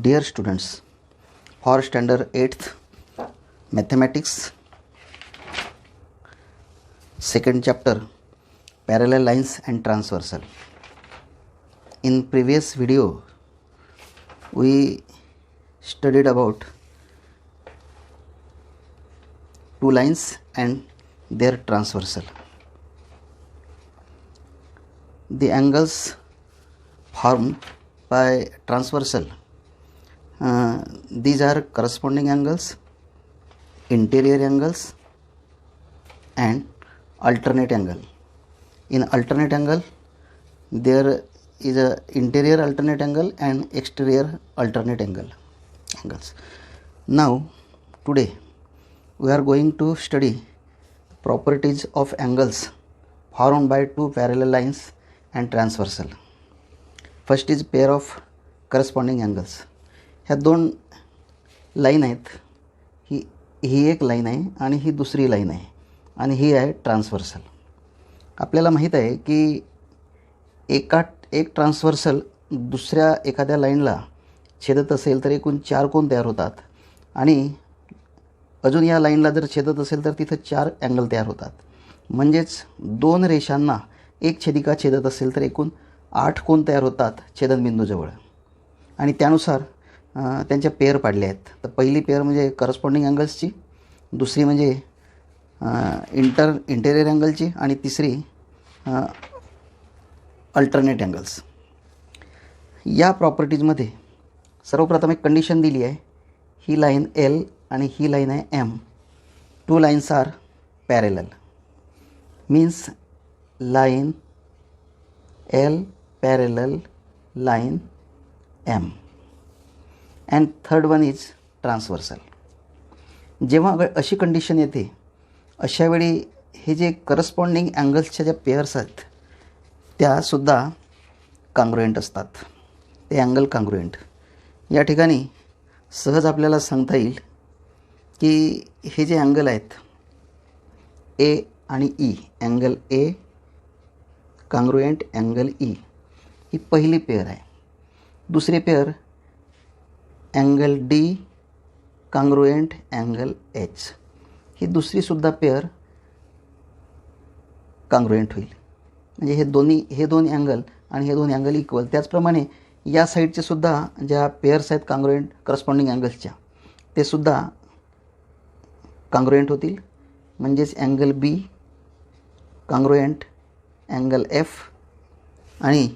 Dear students, for standard 8th mathematics, second chapter, parallel lines and transversal. In previous video, we studied about two lines and their transversal. The angles formed by transversal, these are corresponding angles, interior angles and alternate angle. In alternate angle, there is a interior alternate angle and exterior alternate angles. Now today we are going to study properties of angles formed by two parallel lines and transversal. First is pair of corresponding angles. ह्या दोन line आहेत, ही एक line आहे आणि ही दुसरी line आहे आणि ही आहे ट्रान्सव्हर्सल. आपल्याला माहीत आहे की एक ट्रान्सव्हर्सल दुसऱ्या एखाद्या लाईनला छेदत असेल तर एकूण 4 कोन तयार होतात आणि अजून या लाईनला जर छेदत असेल तर तिथं 4 अँगल तयार होतात. म्हणजेच दोन रेषांना एक छेदिका छेदत असेल तर एकूण 8 कोन तयार होतात छेदनबिंदूजवळ आणि त्यानुसार त्यांच्या पेअर पाडल्या आहेत. तर पहिली पेअर म्हणजे करस्पॉन्डिंग अँगल्सची, दुसरी म्हणजे इंटेरियर अँगलची आणि तिसरी अल्टरनेट अँगल्स. या प्रॉपर्टीजमध्ये सर्वप्रथम एक कंडिशन दिली आहे. ही लाईन L आणि ही लाईन आहे M. Two lines are parallel, means line L parallel line M. And third one is transversal. जेव्हा अशी कंडिशन येते अशावेळी हे जे करस्पॉन्डिंग अँगल्सच्या ज्या पेअर्स आहेत त्यासुद्धा काँग्रुएंट असतात. ते अँगल काँग्रुएंट. या ठिकाणी सहज आपल्याला सांगता येईल की हे जे अँगल आहेत ए आणि E, angle A congruent angle E, ही पहिली पेअर आहे. दुसरी pair angle D congruent angle H, ही दुसरीसुद्धा पेअर काँग्रुएंट होईल. म्हणजे हे दोन अँगल आणि हे दोन अँगल इक्वल. त्याचप्रमाणे या साईडचे सुद्धा ज्या पेअर्स आहेत काँग्रुएंट करस्पॉन्डिंग अँगल्सच्या ते सुद्धा काँग्रुएंट होतील. म्हणजेच angle B congruent angle F आणि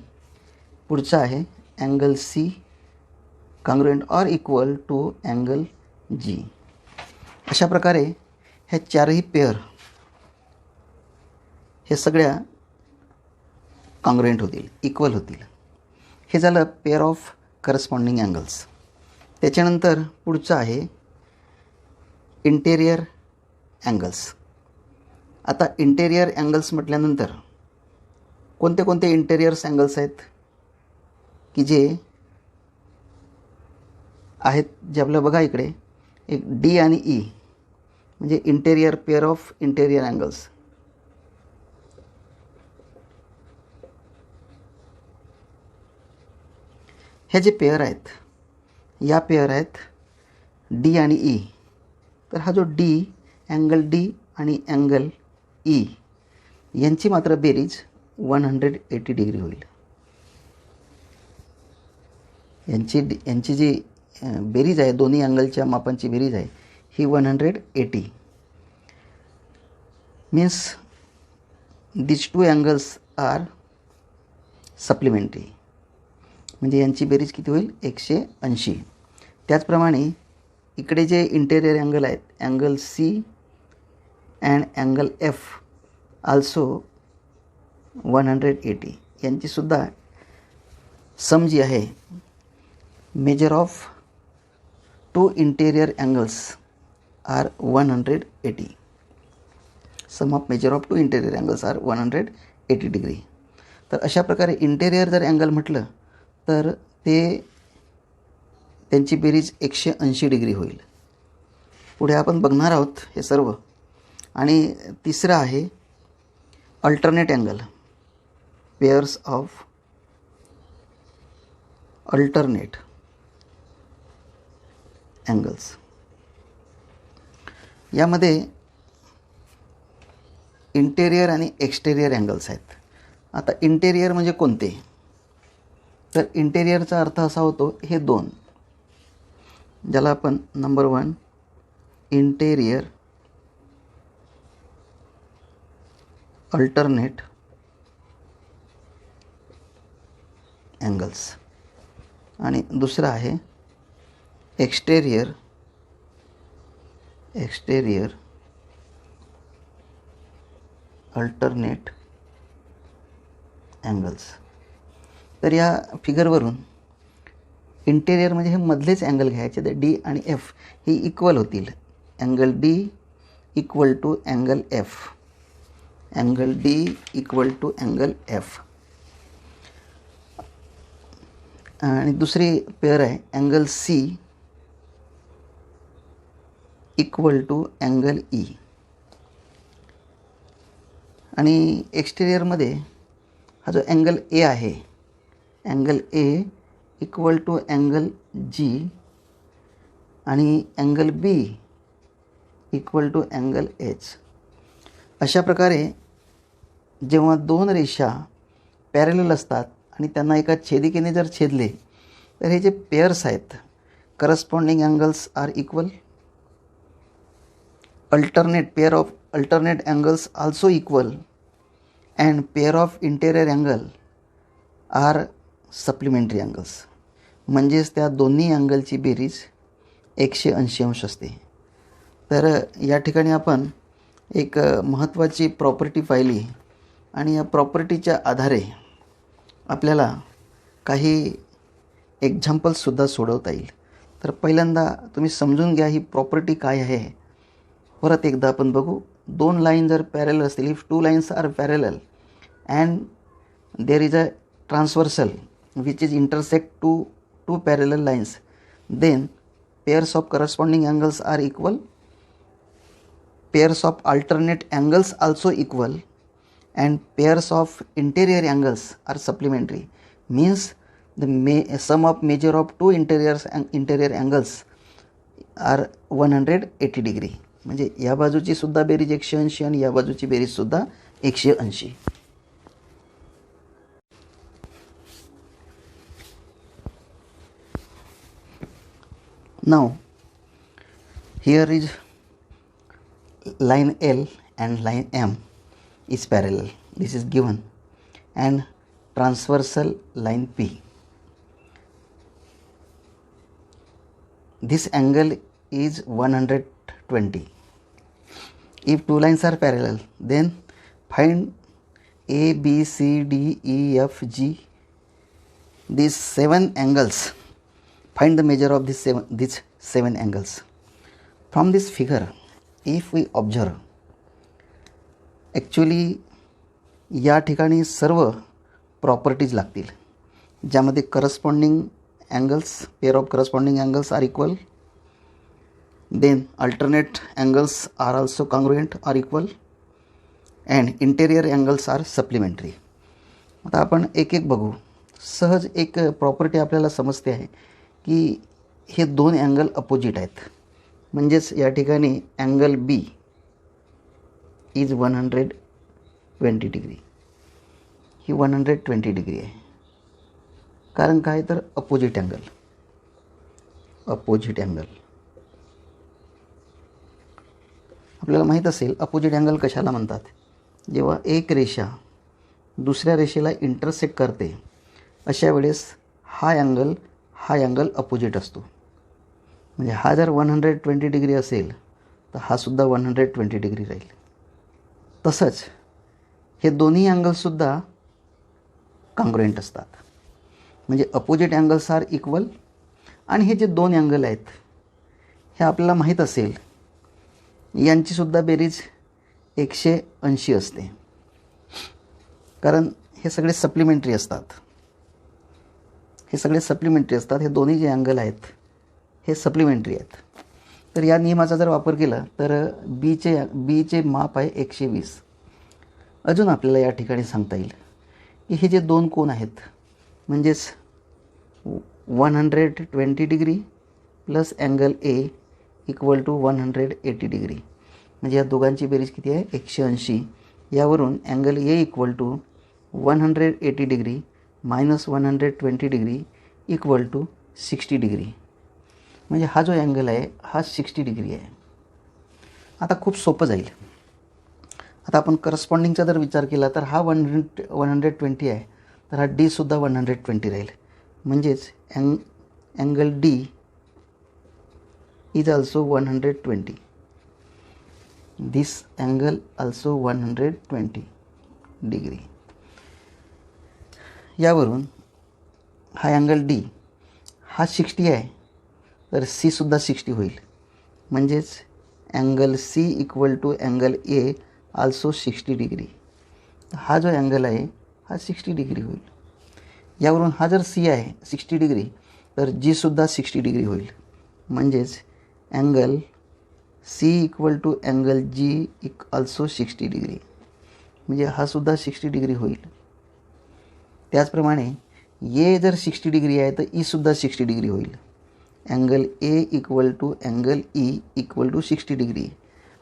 पुढचा आहे angle C congruent or equal to angle G. अशा प्रकारे ह्या चारही पेअर हे सगळ्या काँग्रुएंट होतील, इक्वल होतील. हे झालं पेअर ऑफ करस्पॉन्डिंग अँगल्स. त्याच्यानंतर पुढचं आहे इंटेरियर अँगल्स. आता इंटेरियर अँगल्स म्हटल्यानंतर कोणते कोणते इंटेरियर्स अँगल्स आहेत की जे आहेत, जे आपलं बघा इकडे एक डी आणि ई म्हणजे interior pair of interior angles. हे जे पेअर आहेत या पेअर आहेत डी आणि ई. तर हा जो डी, अँगल डी आणि अँगल ई यांची मात्र बेरीज 180 डिग्री होईल. यांची जी बेरीज आहे, दोन्ही अँगलच्या मापांची बेरीज आहे ही 180. Means this two angles are supplementary. म्हणजे यांची बेरीज किती होईल 180. त्याचप्रमाणे इकडे जे इंटेरियर अँगल आहेत angle C and angle F also 180. यांचीसुद्धा सम जी आहे measure of two interior angles are 180. Sum of measure of two interior angles are 180 degree. तर अशा प्रकारे इंटेरियर जर अँगल म्हटलं तर त्यांची बेरीज 180 डिग्री होईल. पुढे आपण बघणार आहोत हे सर्व. आणि तिसरं आहे alternate angle, pairs of alternate angles. यामध्ये इंटेरियर आणि एक्सटेरियर अँगल्स आहेत. आता इंटेरियर म्हणजे कोणते? तर इंटेरियरचा अर्थ असा होतो हे दोन, ज्याला आपण नंबर 1 इंटेरियर अल्टरनेट अँगल्स आणि दुसरं आहे एक्सटेरियर अल्टरनेट अँगल्स. तर या फिगरवरून इंटेरियर म्हणजे हे मधलेच अँगल घ्यायचे, तर डी आणि एफ हे इक्वल होतील. Angle D equal to angle F, angle D equal to angle F. आणि दुसरी पेअर आहे angle C equal to angle E. आणि एक्सटेरियरमध्ये हा जो अँगल ए आहे, angle A equal to angle G आणि angle B equal to angle H. अशा प्रकारे जेव्हा दोन रेषा पॅरलल असतात आणि त्यांना एका छेदिकेने जर छेदले तर हे जे पेअर्स आहेत, corresponding angles are equal. Pair of alternate angles also equal and pair of interior angle are supplementary angles. म्हणजेच त्या दोन्ही अँगलची बेरीज 180 अंश असते. तर या ठिकाणी आपण एक महत्त्वाची प्रॉपर्टी पाहिली आणि या प्रॉपर्टीच्या आधारे आपल्याला काही एक्झाम्पल्ससुद्धा सोडवता येईल. तर पहिल्यांदा तुम्ही समजून घ्या ही प्रॉपर्टी काय आहे. परत एकदा आपण बघू. दोन लाईन जर पॅरलल असतील, if two lines are parallel and there is a transversal which is intersect two parallel lines, then pairs of corresponding angles are equal, pairs of alternate angles also equal, and pairs of interior angles are supplementary. Means the sum of measure of two interior angles are 180 degree. म्हणजे या बाजूची सुद्धा बेरीज 180 आणि या बाजूची बेरीज सुद्धा 180. Now here is line L and line M is parallel, this is given, and transversal line P. This angle is 120. If two lines are parallel, then find A, B, C, D, E, F, G, these 7 angles. Find the measure of these seven angles. From this figure, if we observe, actually या ठिकाणी सर्व properties लागतील, ज्यामध्ये corresponding angles, pair of corresponding angles are equal, then alternate angles are also congruent are equal, and interior angles are supplementary. आता आपण एक एक बघू. सहज एक प्रॉपर्टी आपल्याला समजते आहे की हे दोन अँगल अपोजिट आहेत. म्हणजेच या ठिकाणी अँगल बी इज 120 डिग्री, ही 120 डिग्री आहे. कारण काय तर अपोजिट अँगल. आपल्याला माहीत असेल अपोजिट अँगल कशाला म्हणतात. जेव्हा एक रेषा दुसऱ्या रेषेला इंटरसेक्ट करते अशा वेळेस हा अँगल अपोजिट असतो. म्हणजे हा जर 120 डिग्री असेल तर हा सुद्धा 120 डिग्री राहील. तसंच हे दोन्ही अँगल्ससुद्धा कॉन्ग्रुएंट असतात. म्हणजे अपोजिट अँगल्स आर इक्वल. आणि हे जे दोन अँगल आहेत हे आपल्याला माहीत असेल यांचीसुद्धा बेरीज 180 असते. कारण हे सगळे सप्लिमेंटरी असतात. हे दोन्ही जे अँगल आहेत हे सप्लिमेंटरी आहेत. तर या नियमाचा जर वापर केला तर बीचे माप आहे 120. अजून आपल्याला या ठिकाणी सांगता येईल की हे जे दोन कोन आहेत म्हणजेच 120 degree plus angle A equal to 180 degree. म्हणजे या दोघांची बेरीज किती आहे 180. यावरून angle A equal to 180 degree minus 120 degree equal to 60 degree. म्हणजे हा जो अँगल आहे हा 60 डिग्री आहे. आता खूप सोपं जाईल. आता आपण करस्पॉन्डिंगचा जर विचार केला तर हा 120 आहे, तर हा डीसुद्धा 120 राहील. म्हणजेच angle D is also 120. This angle also 120 degree. यावरून हा अँगल डी हा 60 आहे, तर सीसुद्धा 60 होईल. म्हणजेच angle C equal to angle A also 60 degree. हा जो अँगल आहे हा 60 डिग्री होईल. यावरून हा जर सी आहे 60 डिग्री, तर जीसुद्धा 60 डिग्री होईल. म्हणजेच angle C equal to angle G also 60 degree. म्हणजे हा सुद्धा 60 डिग्री होईल. त्याचप्रमाणे ए जर 60 डिग्री आहे तर ईसुद्धा 60 डिग्री होईल. Angle A equal to angle E equal to 60 degree.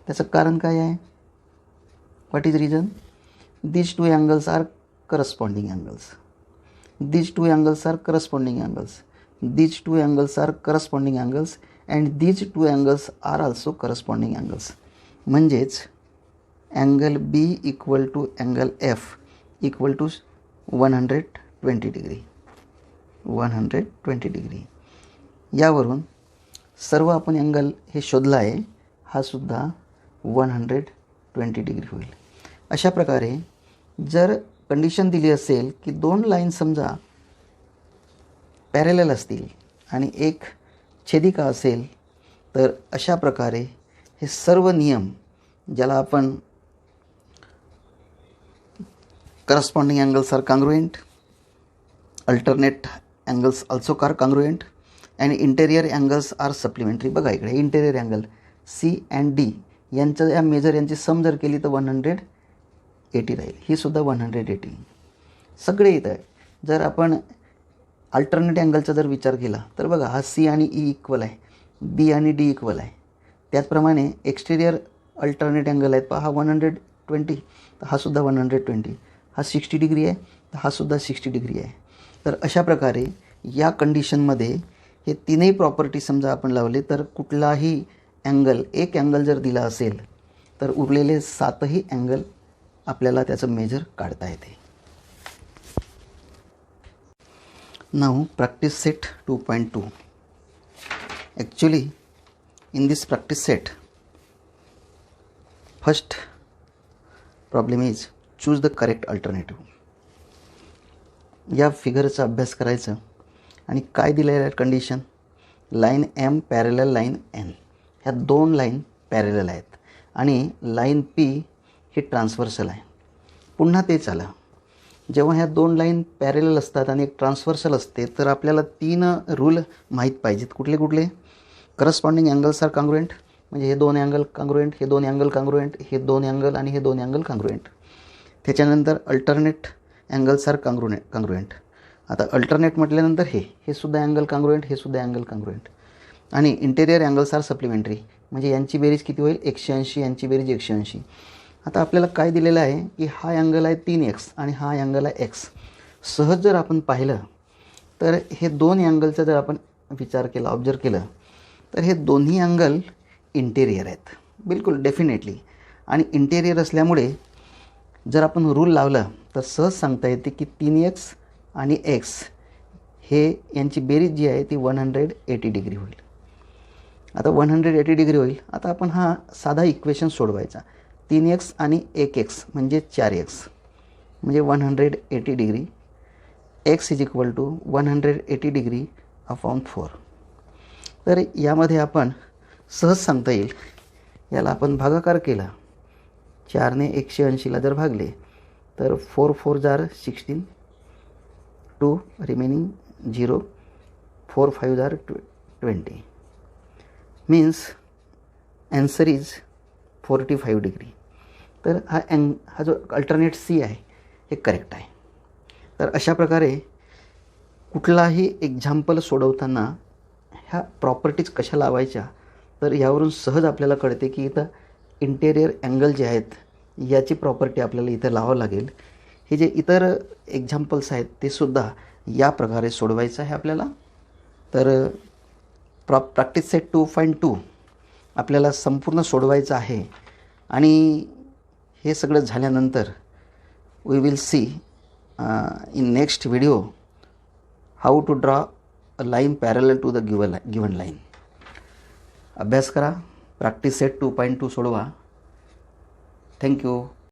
त्याचं कारण काय आहे? What is reason? These two angles are corresponding angles. These two angles are corresponding angles. These two angles are corresponding angles and these two angles are also corresponding angles. म्हणजेच angle B equal to angle F equal to 120 degree. 120 degree. यावरून सर्व आपण angle हे शोधला आहे, हा सुद्धा 120 degree होईल. अशा प्रकारे जर कंडिशन दिली असेल की दोन लाईन समजा पॅरेलल असतील आणि एक छेदिका असेल, तर अशा प्रकारे हे सर्व नियम, ज्याला आपण corresponding angles are congruent, alternate angles also are congruent and interior angles are supplementary. बघा इकडे interior angle C and D यांचं या मेजर यांची सम जर केली तर 180 राहील. ही सुद्धा 180 सगळे इथं आहे. जर आपण अल्टरनेट अँगलचा जर विचार केला तर बघा हा सी आणि ई इक्वल आहे, बी आणि डी इक्वल आहे. त्याचप्रमाणे एक्सटेरियर अल्टरनेट अँगल आहेत पहा, हा 120 तर हा सुद्धा 120. हा 60 डिग्री आहे तर हा सुद्धा 60 डिग्री आहे. तर अशा प्रकारे या कंडिशनमध्ये हे तीनही प्रॉपर्टी समजा आपण लावले तर कुठलाही अँगल, एक अँगल जर दिला असेल तर उरलेले 7ही अँगल आपल्याला त्याचं मेजर काढता येते. Now practice set 2.2. Actually in this practice set first problem is choose the correct alternative. या फिगरचा अभ्यास करायचं आणि काय दिलेलं आहे condition, line M parallel line N. ह्या दोन लाईन पॅरेलल आहेत आणि लाईन पी ही ट्रान्सव्हर्सल आहे. पुन्हा तेच आलं, जेव्हा ह्या दोन लाईन पॅरेलल असतात आणि एक ट्रान्सव्हर्सल असते तर आपल्याला 3 रूल माहीत पाहिजेत. कुठले कुठले? करस्पॉन्डिंग अँगल्स आर कॉन्ग्रुएंट, म्हणजे हे दोन अँगल कॉन्ग्रुएंट, हे दोन अँगल कॉन्ग्रुएंट, हे दोन अँगल आणि हे दोन अँगल कॉन्ग्रुएंट. त्याच्यानंतर अल्टरनेट अँगल्स आर कॉन्ग्रुएंट. आता अल्टरनेट म्हटल्यानंतर हे सुद्धा अँगल कॉन्ग्रुएंट, हे सुद्धा अँगल कॉन्ग्रुएंट. आणि इंटेरियर अँगल्स आर सप्लिमेंटरी, म्हणजे यांची बेरीज किती होईल 180, यांची बेरीज 180. आता आपल्याला काय दिलेलं आहे की हा अँगल आहे 3x आणि हा अँगल आहे x. सहज जर आपण पाहिलं तर हे दोन अँगलचा जर आपण विचार केला, ऑब्जर्व केलं, तर हे दोन्ही अँगल इंटेरियर आहेत, बिलकुल डेफिनेटली. आणि इंटेरियर असल्यामुळे जर आपण रूल लावलं तर सहज सांगता येते की 3x आणि x हे यांची बेरीज जी आहे ती 180 डिग्री होईल. आता 180 डिग्री होईल. आता आपण हा साधा इक्वेशन सोडवायचा. 3x आणि 1x म्हणजे 4x म्हणजे 180 degree. x is equal to 180 degree upon 4. तर यामध्ये आपण सहज सांगता येईल, याला आपण भागाकार केला, 4ने 180ला जर भागले तर 4 4 जार 16, 2 remaining 0, 4 5 jar 20. Means answer is 45 degree. तर हा जो अल्टरनेट सी आहे हे करेक्ट आहे. तर अशा प्रकारे कुठलाही एक्झाम्पल सोडवताना ह्या प्रॉपर्टीज कशा लावायच्या, तर यावरून सहज आपल्याला कळते की इथं इंटेरियर अँगल जे आहेत याची प्रॉपर्टी आपल्याला इथं लावावं लागेल. हे जे इतर एक्झाम्पल्स आहेत ते सुद्धा या प्रकारे सोडवायचं आहे आपल्याला. तर प्रॅक्टिस सेट 2.2 आपल्याला संपूर्ण सोडवायचं आहे. आणि हे सगळं झाल्यानंतर we will see in next video how to draw a line parallel to the given line. अभ्यास करा, प्रॅक्टिस सेट 2.2 सोडवा. थँक्यू.